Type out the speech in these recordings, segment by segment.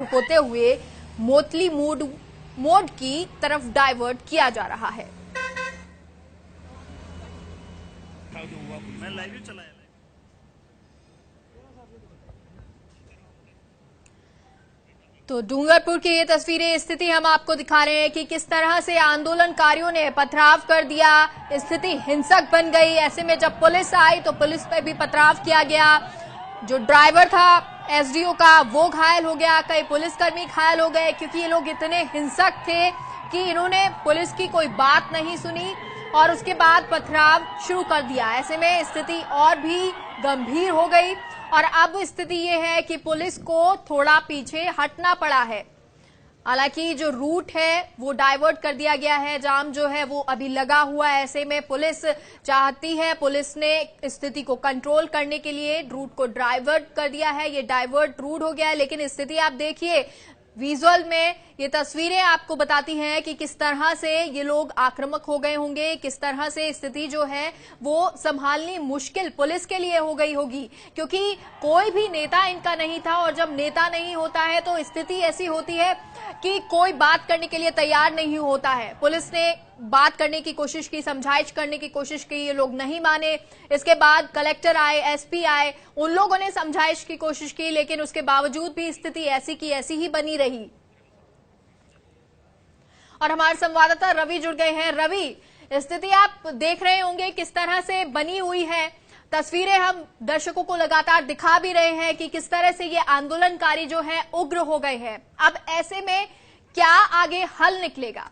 होते हुए मोतली मोड की तरफ डाइवर्ट किया जा रहा है। तो डूंगरपुर की ये तस्वीरें, स्थिति हम आपको दिखा रहे हैं कि किस तरह से आंदोलनकारियों ने पथराव कर दिया, स्थिति हिंसक बन गई। ऐसे में जब पुलिस आई तो पुलिस पे भी पथराव किया गया। जो ड्राइवर था एसडीओ का वो घायल हो गया, कई पुलिसकर्मी घायल हो गए क्योंकि ये लोग इतने हिंसक थे कि इन्होंने पुलिस की कोई बात नहीं सुनी और उसके बाद पथराव शुरू कर दिया। ऐसे में स्थिति और भी गंभीर हो गई और अब स्थिति ये है कि पुलिस को थोड़ा पीछे हटना पड़ा है। हालांकि जो रूट है वो डाइवर्ट कर दिया गया है, जाम जो है वो अभी लगा हुआ है। ऐसे में पुलिस चाहती है, पुलिस ने स्थिति को कंट्रोल करने के लिए रूट को डाइवर्ट कर दिया है। ये डाइवर्ट रूट हो गया है, लेकिन स्थिति आप देखिए विजुअल में, ये तस्वीरें आपको बताती हैं कि किस तरह से ये लोग आक्रामक हो गए होंगे, किस तरह से स्थिति जो है वो संभालनी मुश्किल पुलिस के लिए हो गई होगी, क्योंकि कोई भी नेता इनका नहीं था और जब नेता नहीं होता है तो स्थिति ऐसी होती है कि कोई बात करने के लिए तैयार नहीं होता है। पुलिस ने बात करने की कोशिश की, समझाइश करने की कोशिश की, ये लोग नहीं माने। इसके बाद कलेक्टर आए, एसपी आए, उन लोगों ने समझाइश की कोशिश की, लेकिन उसके बावजूद भी स्थिति ऐसी की ऐसी ही बनी रही। और हमारे संवाददाता रवि जुड़ गए हैं। रवि, स्थिति आप देख रहे होंगे किस तरह से बनी हुई है। तस्वीरें हम दर्शकों को लगातार दिखा भी रहे हैं कि किस तरह से ये आंदोलनकारी जो है उग्र हो गए हैं। अब ऐसे में क्या आगे हल निकलेगा?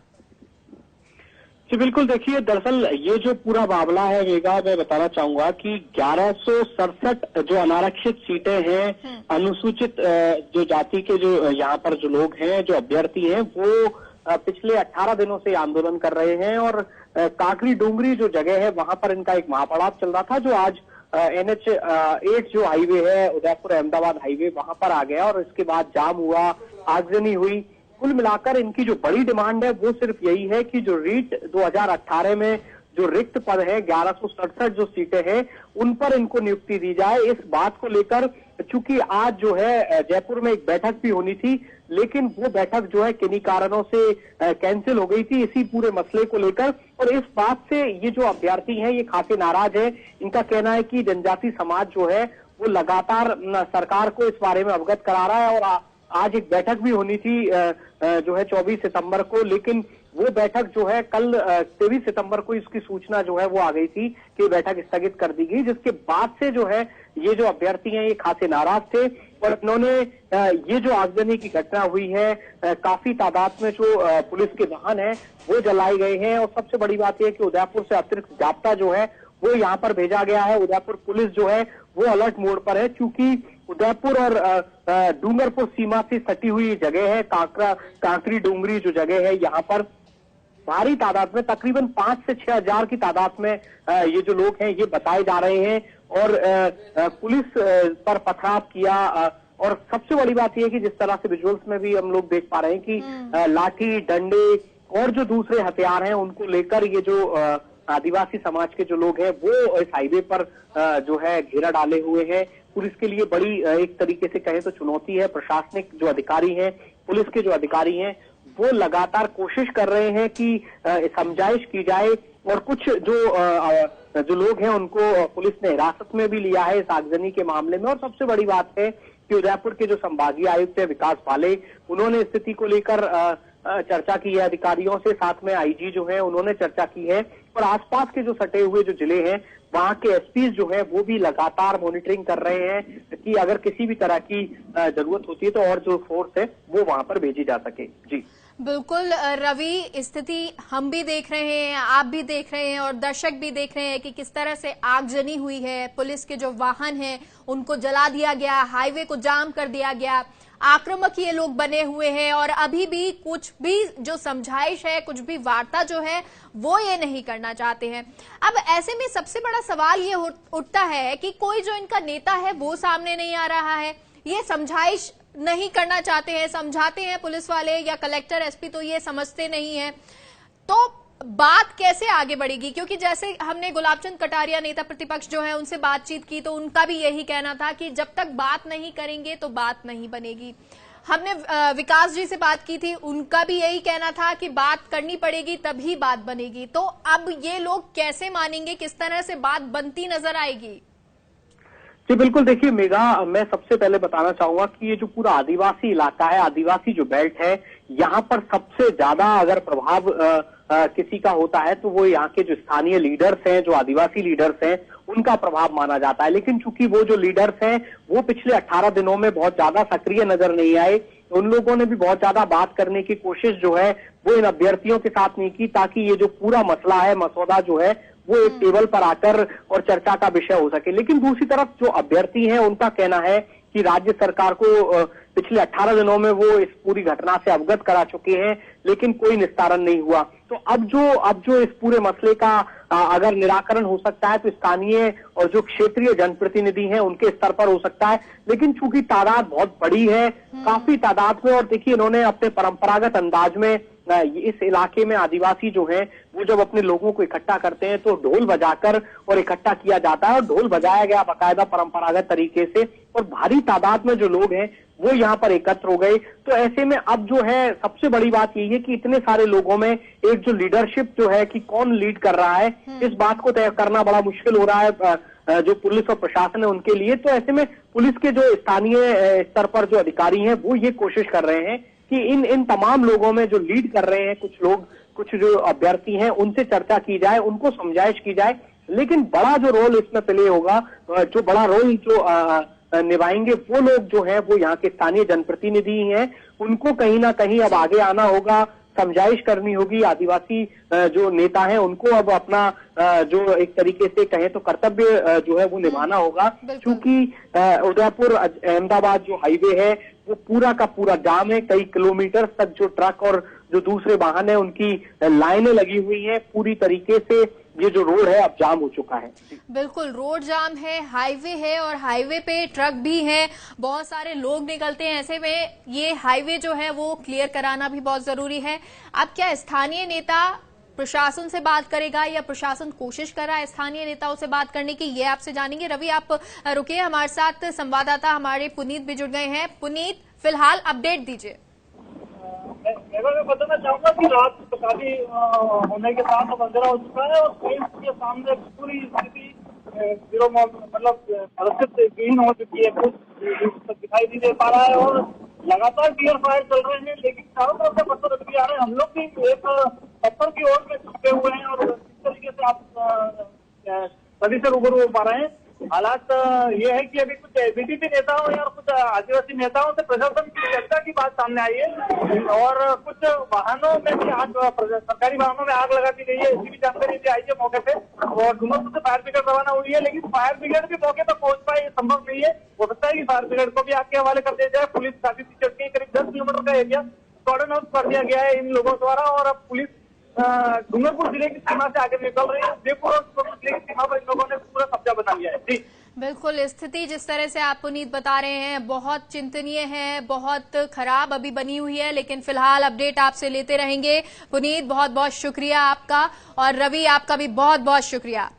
जी बिल्कुल, देखिए दरअसल ये जो पूरा मामला है मेघा, मैं बताना चाहूंगा कि 1167 जो अनारक्षित सीटें हैं, अनुसूचित जो जाति के जो यहाँ पर जो लोग हैं, जो अभ्यर्थी हैं, वो पिछले 18 दिनों से आंदोलन कर रहे हैं और काकरी डोंगरी जो जगह है वहां पर इनका एक महापड़ाव चल रहा था, जो आज NH 8 जो हाईवे है, उदयपुर अहमदाबाद हाईवे, वहां पर आ गया और इसके बाद जाम हुआ, आगजनी हुई। कुल मिलाकर इनकी जो बड़ी डिमांड है वो सिर्फ यही है कि जो रीट 2018 में जो रिक्त पद है, 1167 जो सीटें हैं, उन पर इनको नियुक्ति दी जाए। इस बात को लेकर चूंकि आज जो है जयपुर में एक बैठक भी होनी थी, लेकिन वो बैठक जो है किन्हीं कारणों से कैंसिल हो गई थी इसी पूरे मसले को लेकर। और इस बात से ये जो अभ्यर्थी हैं ये खासे नाराज है। इनका कहना है कि जनजाति समाज जो है वो लगातार सरकार को इस बारे में अवगत करा रहा है और आज एक बैठक भी होनी थी जो है 24 सितंबर को, लेकिन वो बैठक जो है कल 23 सितंबर को इसकी सूचना जो है वो आ गई थी कि बैठक स्थगित कर दी गई, जिसके बाद से जो है ये जो अभ्यर्थी हैं ये खासे नाराज थे और इन्होंने ये जो आगजनी की घटना हुई है, काफी तादाद में जो पुलिस के वाहन है वो जलाए गए हैं और सबसे बड़ी बात यह है कि उदयपुर से अतिरिक्त जाब्ता जो है वो यहाँ पर भेजा गया है। उदयपुर पुलिस जो है वो अलर्ट मोड पर है, क्योंकि उदयपुर और डूंगरपुर सीमा से सटी हुई जगह है, काकरी डोंगरी जो जगह है, यहाँ पर भारी तादाद में तकरीबन 5 से 6 हजार की तादाद में ये जो लोग हैं ये बताए जा रहे हैं और पुलिस पर पथराव किया। और सबसे बड़ी बात यह है कि जिस तरह से विजुअल्स में भी हम लोग देख पा रहे हैं कि लाठी, डंडे और जो दूसरे हथियार हैं उनको लेकर ये जो आदिवासी समाज के जो लोग हैं वो इस हाईवे पर जो है घेरा डाले हुए हैं। पुलिस के लिए बड़ी एक तरीके से कहें तो चुनौती है। प्रशासनिक जो अधिकारी हैं, पुलिस के जो अधिकारी हैं, वो लगातार कोशिश कर रहे हैं कि समझाइश की जाए और कुछ जो लोग हैं उनको पुलिस ने हिरासत में भी लिया है इस आगजनी के मामले में। और सबसे बड़ी बात है कि उदयपुर के जो संभागीय आयुक्त है विकास भाले, उन्होंने स्थिति को लेकर चर्चा की है अधिकारियों से, साथ में आईजी जो है उन्होंने चर्चा की है और आसपास के जो सटे हुए जो जिले हैं वहां के एसपी जो है वो भी लगातार मॉनिटरिंग कर रहे हैं कि अगर किसी भी तरह की जरूरत होती है तो और जो फोर्स है वो वहां पर भेजी जा सके। जी बिल्कुल रवि, स्थिति हम भी देख रहे हैं, आप भी देख रहे हैं और दर्शक भी देख रहे हैं कि किस तरह से आगजनी हुई है। पुलिस के जो वाहन हैं उनको जला दिया गया, हाईवे को जाम कर दिया गया, आक्रामक ये लोग बने हुए हैं और अभी भी कुछ भी जो समझाइश है, कुछ भी वार्ता जो है वो ये नहीं करना चाहते हैं। अब ऐसे में सबसे बड़ा सवाल ये उठता है कि कोई जो इनका नेता है वो सामने नहीं आ रहा है, ये समझाइश नहीं करना चाहते हैं, समझाते हैं पुलिस वाले या कलेक्टर, एसपी तो ये समझते नहीं है, तो बात कैसे आगे बढ़ेगी? क्योंकि जैसे हमने गुलाबचंद कटारिया नेता प्रतिपक्ष जो है उनसे बातचीत की तो उनका भी यही कहना था कि जब तक बात नहीं करेंगे तो बात नहीं बनेगी। हमने विकास जी से बात की थी, उनका भी यही कहना था कि बात करनी पड़ेगी तभी बात बनेगी। तो अब ये लोग कैसे मानेंगे, किस तरह से बात बनती नजर आएगी? जी बिल्कुल, देखिए मेघा, मैं सबसे पहले बताना चाहूंगा कि ये जो पूरा आदिवासी इलाका है, आदिवासी जो बेल्ट है, यहाँ पर सबसे ज्यादा अगर प्रभाव किसी का होता है तो वो यहाँ के जो स्थानीय लीडर्स हैं, जो आदिवासी लीडर्स हैं, उनका प्रभाव माना जाता है। लेकिन चूंकि वो जो लीडर्स हैं वो पिछले 18 दिनों में बहुत ज्यादा सक्रिय नजर नहीं आए, उन लोगों ने भी बहुत ज्यादा बात करने की कोशिश जो है वो इन अभ्यर्थियों के साथ नहीं की, ताकि ये जो पूरा मसला है, मसौदा जो है वो एक टेबल पर आकर और चर्चा का विषय हो सके। लेकिन दूसरी तरफ जो अभ्यर्थी हैं उनका कहना है कि राज्य सरकार को पिछले 18 दिनों में वो इस पूरी घटना से अवगत करा चुके हैं, लेकिन कोई निस्तारण नहीं हुआ। तो अब जो इस पूरे मसले का अगर निराकरण हो सकता है तो स्थानीय और जो क्षेत्रीय जनप्रतिनिधि हैं उनके स्तर पर हो सकता है। लेकिन चूंकि तादाद बहुत बड़ी है, काफी तादाद में, और देखिए इन्होंने अपने परंपरागत अंदाज में इस इलाके में आदिवासी जो हैं वो जब अपने लोगों को इकट्ठा करते हैं तो ढोल बजाकर और इकट्ठा किया जाता है, और ढोल बजाया गया बाकायदा परंपरागत तरीके से, और भारी तादाद में जो लोग हैं वो यहाँ पर एकत्र हो गए। तो ऐसे में अब जो है सबसे बड़ी बात यही है कि इतने सारे लोगों में एक जो लीडरशिप जो है कि कौन लीड कर रहा है, इस बात को तय करना बड़ा मुश्किल हो रहा है जो पुलिस और प्रशासन है उनके लिए। तो ऐसे में पुलिस के जो स्थानीय स्तर पर जो अधिकारी हैं वो ये कोशिश कर रहे हैं कि इन तमाम लोगों में जो लीड कर रहे हैं कुछ जो अभ्यर्थी हैं उनसे चर्चा की जाए, उनको समझाइश की जाए। लेकिन बड़ा जो रोल इसमें प्ले होगा, जो बड़ा रोल जो निभाएंगे वो लोग जो हैं वो यहाँ के स्थानीय जनप्रतिनिधि हैं। उनको कहीं ना कहीं अब आगे आना होगा, समझाइश करनी होगी। आदिवासी जो नेता हैं उनको अब अपना जो एक तरीके से कहें तो कर्तव्य जो है वो निभाना होगा, क्योंकि उदयपुर अहमदाबाद जो हाईवे है वो पूरा का पूरा जाम है। कई किलोमीटर तक जो ट्रक और जो दूसरे वाहन है उनकी लाइनें लगी हुई हैं। पूरी तरीके से ये जो रोड है अब जाम हो चुका है। बिल्कुल, रोड जाम है, हाईवे है, और हाईवे पे ट्रक भी है, बहुत सारे लोग निकलते हैं। ऐसे में ये हाईवे जो है वो क्लियर कराना भी बहुत जरूरी है। अब क्या स्थानीय नेता प्रशासन से बात करेगा या प्रशासन कोशिश कर रहा है स्थानीय नेताओं से बात करने की, ये आपसे जानेंगे। रवि, आप रुकिए, हमारे साथ संवाददाता हमारे पुनीत भी जुड़ गए हैं। पुनीत, फिलहाल अपडेट दीजिए। मैं बताना चाहूंगा कि रात शादी होने के बाद अब अंधेरा हो चुका है और के सामने पूरी स्थिति मतलब विहीन हो चुकी है, कुछ दिखाई नहीं दे पा रहा है और लगातार टीयर फायर चल रहे हैं। लेकिन चारों तरफ से पत्थर रख आ रहे हैं, हम लोग भी एक पत्थर की ओर में छुपे हुए हैं और इस तरीके से आप सभी से रूबरू हो पा रहे हैं। हालात ये है कि अभी कुछ बीजेपी नेताओं या कुछ आदिवासी नेताओं से प्रशासन की चर्चा की बात सामने आई है और कुछ वाहनों में भी आग, सरकारी वाहनों में आग लगा दी गई है, इसकी भी जानकारी दी आई है मौके पे। और डूंगरपुर से फायर ब्रिगेड रवाना हुई है, लेकिन फायर ब्रिगेड भी मौके पर पहुंच पाई, संभव नहीं है। हो सकता है कि फायर ब्रिगेड को भी आग के हवाले कर दिया जाए। पुलिस काफी पीछे के करीब 10 किलोमीटर का एरिया कॉर्डन आउट कर दिया गया है इन लोगों द्वारा, और अब पुलिस डूंगरपुर जिले की सीमा से आगे निकल रही है। उदयपुर और डूंगरपुर जिले की सीमा पर इन लोगों ने पूरा कब्जा बना लिया है। जी बिल्कुल, स्थिति जिस तरह से आप पुनीत बता रहे हैं बहुत चिंतनीय है, बहुत खराब अभी बनी हुई है, लेकिन फिलहाल अपडेट आपसे लेते रहेंगे। पुनीत, बहुत बहुत शुक्रिया आपका, और रवि आपका भी बहुत बहुत शुक्रिया।